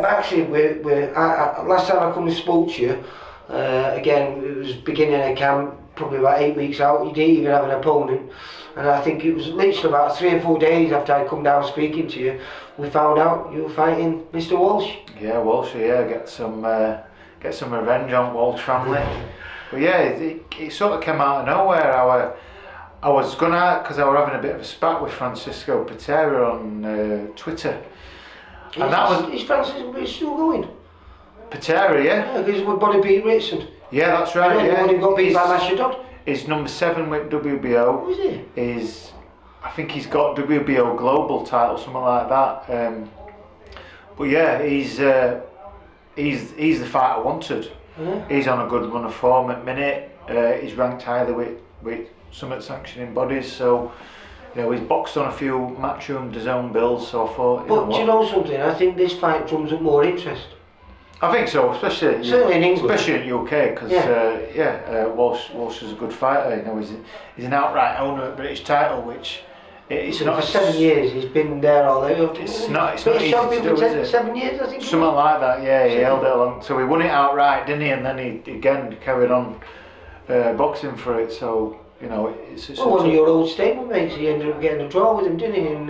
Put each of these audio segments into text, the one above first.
Maxi, last time I come and spoke to you, again, it was beginning of camp, probably about 8 weeks out. You didn't even have an opponent, and I think it was literally about 3 or 4 days after I come down speaking to you, we found out you were fighting Mr. Walsh. Yeah, Walsh. Yeah, get some revenge on Walsh family. But yeah, it sort of came out of nowhere. I was gonna, because I were having a bit of a spat with Francisco Patera on Twitter. And is Francis still going? Patera, yeah. Yeah, because we've body beat Ritson. Yeah, that's right. Yeah, he got beat by Mashadod. He's number 7 with WBO. Who is he? I think he's got WBO global title, something like that. But yeah, he's the fight I wanted. Yeah. He's on a good run of form at minute. He's ranked highly with some sanctioning bodies, so you know he's boxed on a few Matchroom DAZN bills. So I thought. But do you know something? I think this fight drums up more interest. I think so, especially certainly in England, especially in UK, because Walsh is a good fighter. You know, he's an outright owner of British title, which it's not. For 7 years, he's been there all over. It's not easy champion to do, for is it? 7 years, I think. Something like that. Yeah, he held it along. So he won it outright, didn't he? And then he again carried on boxing for it. So you know, it's one of your old stable mates. He ended up getting a draw with him, didn't he? In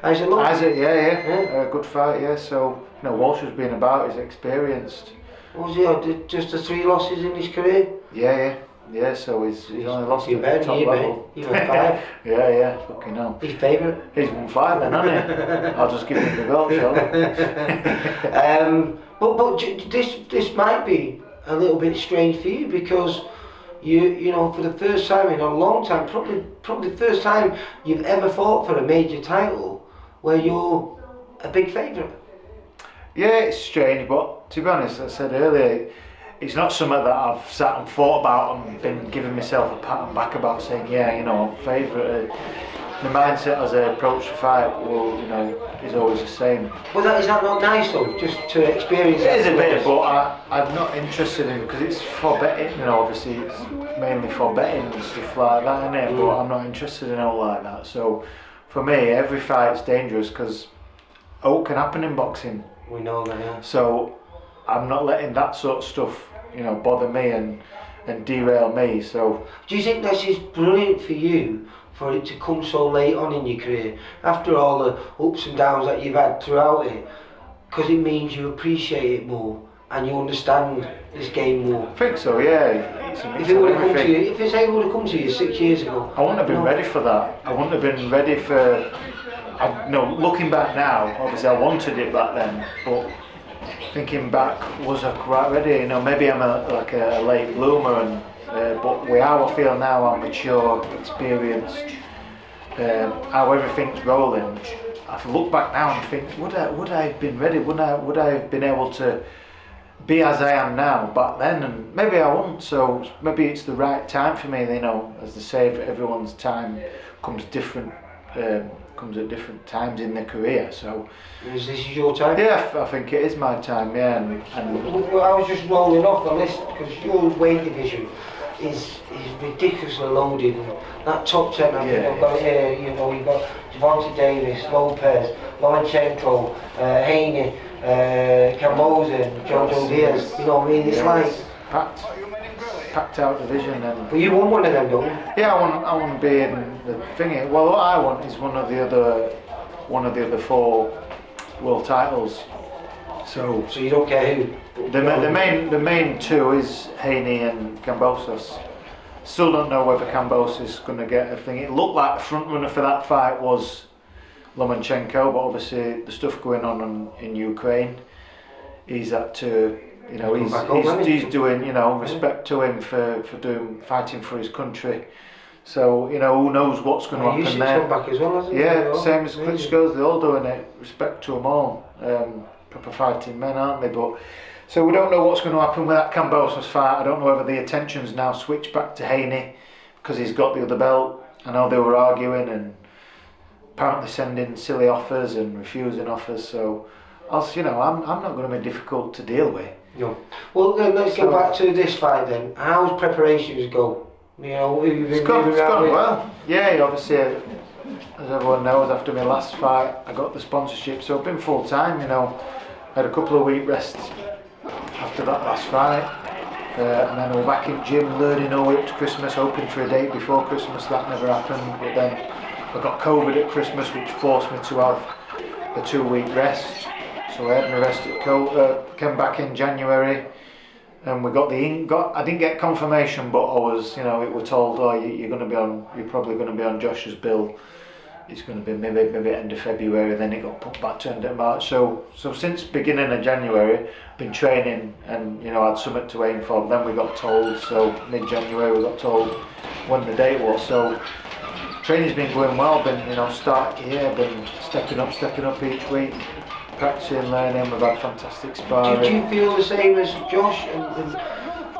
Isaac. Yeah. Good fight. Yeah. So. You know, Walsh has been about, he's experienced. Was he just the 3 losses in his career? Yeah, so he's only lost at the top level. He won 5. yeah, fucking hell. His favourite? He's won 5 then, hasn't he? I'll just give him the belt, shall I? But this might be a little bit strange for you, because you know, for the first time in a long time, probably the first time you've ever fought for a major title where you're a big favourite. Yeah, it's strange, but to be honest, as I said earlier, it's not something that I've sat and thought about and been giving myself a pat on the back about, saying, yeah, you know, I'm favourite. The mindset as I approach the fight, well, you know, is always the same. Well, is that not nice though, just to experience it? It is a bit, but I'm not interested in, because it's for betting, you know, obviously it's mainly for betting and stuff like that, isn't it? But I'm not interested in all like that. So for me, every fight's dangerous, because all can happen in boxing. We know that, yeah. So I'm not letting that sort of stuff, you know, bother me and derail me. So do you think this is brilliant for you, for it to come so late on in your career, after all the ups and downs that you've had throughout it? Because it means you appreciate it more and you understand this game more. I think so, yeah. If it would have come to you, if it's able to come to you 6 years ago, I wouldn't have been ready for that. I wouldn't have been ready for. Looking back now, obviously I wanted it back then, but thinking back, was I quite ready? You know, maybe I'm a late bloomer, and but how I feel now, I'm mature, experienced, how everything's rolling. I look back now and think, would I have been ready? Would I have been able to be as I am now back then? And maybe I won't. So maybe it's the right time for me. You know, as they say, everyone's time comes different. Comes at different times in their career. So is this your time? Yeah, I think it is my time. Yeah, and I was just rolling off the list, because your weight division is ridiculously loaded, and that top 10 I think I've got here. You know, you've got Javante Davis, Lopez, Lomachenko, Haney, Camboza, Jojo Diaz. You know what I mean? It's like packed out division. And but you won one of them, don't you? Yeah, I want to be in the thingy. Well, what I want is one of the other 4 world titles. So you don't care who? The main 2 is Haney and Kambosos. Still don't know whether Kambosos is going to get a thing. It looked like the front runner for that fight was Lomachenko, but obviously the stuff going on in Ukraine, he's had to. You know, he's doing, you know, respect to him for fighting for his country. So, you know, who knows what's going to happen there. Come back as well, hasn't yeah, same as Klitschko's, they're all doing it. Respect to them all. Proper fighting men, aren't they? But so we don't know what's going to happen with that Kambosos fight. I don't know whether the attention's now switched back to Haney because he's got the other belt. I know they were arguing and apparently sending silly offers and refusing offers. So, I'm not going to be difficult to deal with. No. Well, then let's go back to this fight then. How's preparations go? You know, it's gone well. Yeah, obviously as everyone knows, after my last fight, I got the sponsorship, so I've been full time. I had a couple of week rests after that last fight, and then we're back in gym, learning all the way up to Christmas, hoping for a date before Christmas. That never happened, but then I got COVID at Christmas, which forced me to have a 2-week rest. So I had my rest at came back in January, and we got I didn't get confirmation, but I was, it were told, oh, you're probably going to be on Josh's bill. It's going to be maybe end of February. Then it got put back to end of March. So since beginning of January, I've been training, and I had something to aim for. But then we got told, so mid-January we got told when the date was. So training's been going well. Been start here, been stepping up each week. Practicing, learning, we've had fantastic sparring. Do you feel the same as Josh? And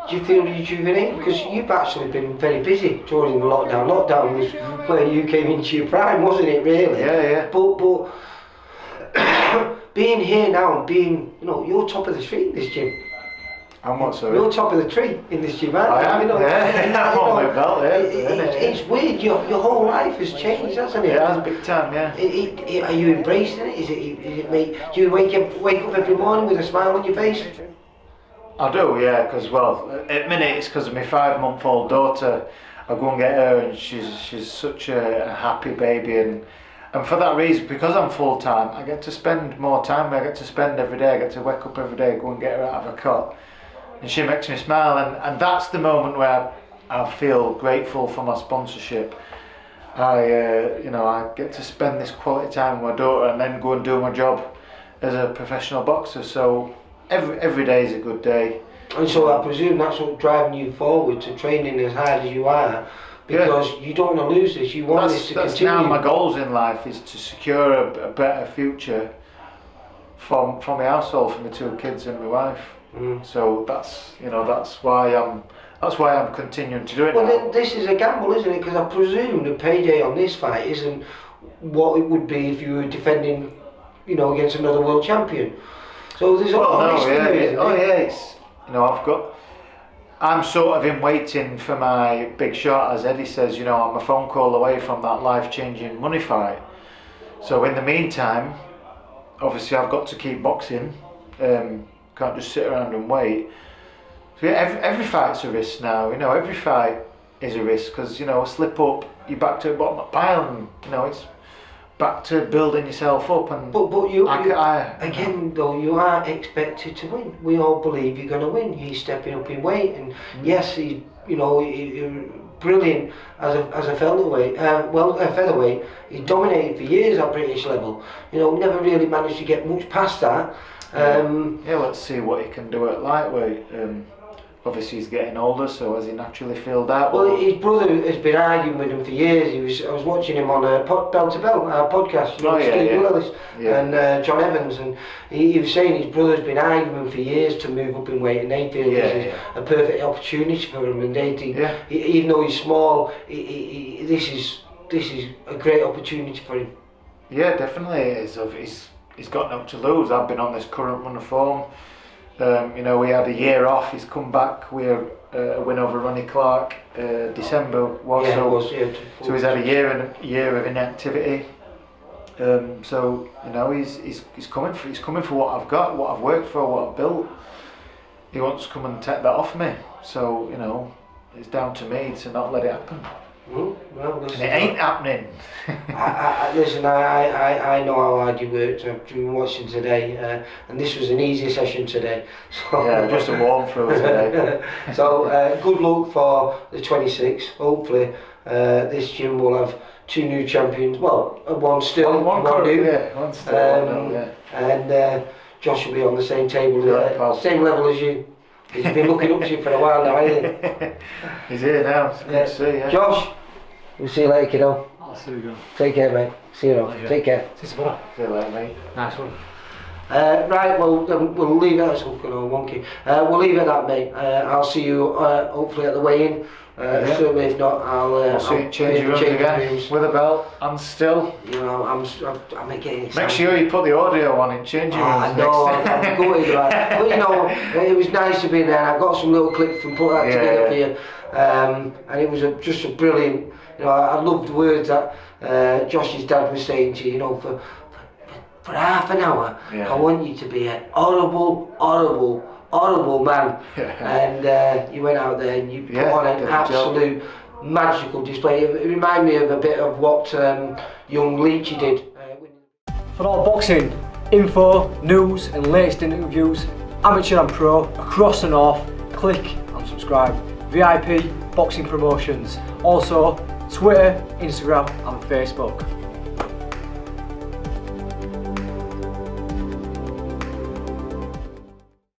do you feel rejuvenated? Because you've actually been very busy during the lockdown. Lockdown was where you came into your prime, wasn't it, really? Yeah. But being here now and being, you're top of the tree in this gym. I'm what, sorry? You're top of the tree in this gym, aren't you? I am, I'm on my belt, yeah. It's weird, your whole life has changed, hasn't it? It has, big time, yeah. Are you embracing it? Is it do you wake up every morning with a smile on your face? I do, yeah, because, at the minute it's because of my 5-month-old daughter. I go and get her, and she's such a happy baby, and for that reason, because I'm full-time, I get to spend more time. I get to spend every day. I get to wake up every day, go and get her out of her cot, and she makes me smile, and that's the moment where I feel grateful for my sponsorship. I get to spend this quality time with my daughter, and then go and do my job as a professional boxer. So every day is a good day. And so I presume that's what's driving you forward to training as hard as you are, because you don't want to lose this. You want this to continue. That's now my goals in life, is to secure a better future for my household, for my 2 kids and my wife. So that's why I'm continuing to do it. Well, now. then this is a gamble, isn't it? Because I presume the payday on this fight isn't what it would be if you were defending, against another world champion. So there's I'm sort of in waiting for my big shot, as Eddie says. I'm a phone call away from that life-changing money fight. So in the meantime, obviously I've got to keep boxing. Can't just sit around and wait. So every fight's a risk now. Every fight is a risk, because a slip up, you're back to the bottom of the pile, and it's back to building yourself up. And but you again though, you are expected to win. We all believe you're going to win. He's stepping up in weight, and yes, he's brilliant as a featherweight. Featherweight. He dominated for years at British level. Never really managed to get much past that. Let's see what he can do at lightweight. Obviously he's getting older, so has he naturally filled out? Well, his brother has been arguing with him for years. I was watching him on a Bell to Bell podcast, Steve Willis and John Evans, and he was saying his brother's been arguing for years to move up in weight, and they feel this is a perfect opportunity for him, and they think, even though he's small, this is a great opportunity for him. Yeah, definitely it is. He's got nothing to lose. I've been on this current run of form. We had a year off. He's come back. We had a win over Ronnie Clark, December so he's had a year of inactivity. He's coming for what I've got, what I've worked for, what I've built. He wants to come and take that off me. So it's down to me to not let it happen. Well, and it ain't happening. Listen, I know how hard you worked. I've been watching today, and this was an easy session today. So, just a warm throw today. So good luck for the 26th. Hopefully this gym will have 2 new champions. Well, one still, one new. One still. And Josh will be on the same table, same level as you. He's been looking up to you for a while now, hasn't he? He's here now. It's good to see you. Josh, we'll see you later, kiddo. I'll see you. Take care, mate. See you later. Take care. See you tomorrow. See you later, mate. Nice one. Right, well, we'll leave it. That's wonky. We'll leave it at that, mate. I'll see you hopefully at the weigh-in. Certainly, if not, I'll see you change your rooms again with a belt and still. I'm getting excited. Make sure you put the audio on in changing rooms. I know, I'm gutted, right. But it was nice to be there. I got some little clips and put that together for you. And it was just a brilliant You know, I loved the words that Josh's dad was saying to you. You know, for half an hour, I want you to be an horrible man. And you went out there and you put on an absolute magical display. It reminded me of a bit of what young Leachy did. For all boxing info, news and latest interviews, amateur and pro, across the north, click and subscribe. VIP Boxing Promotions. Also Twitter, Instagram and Facebook.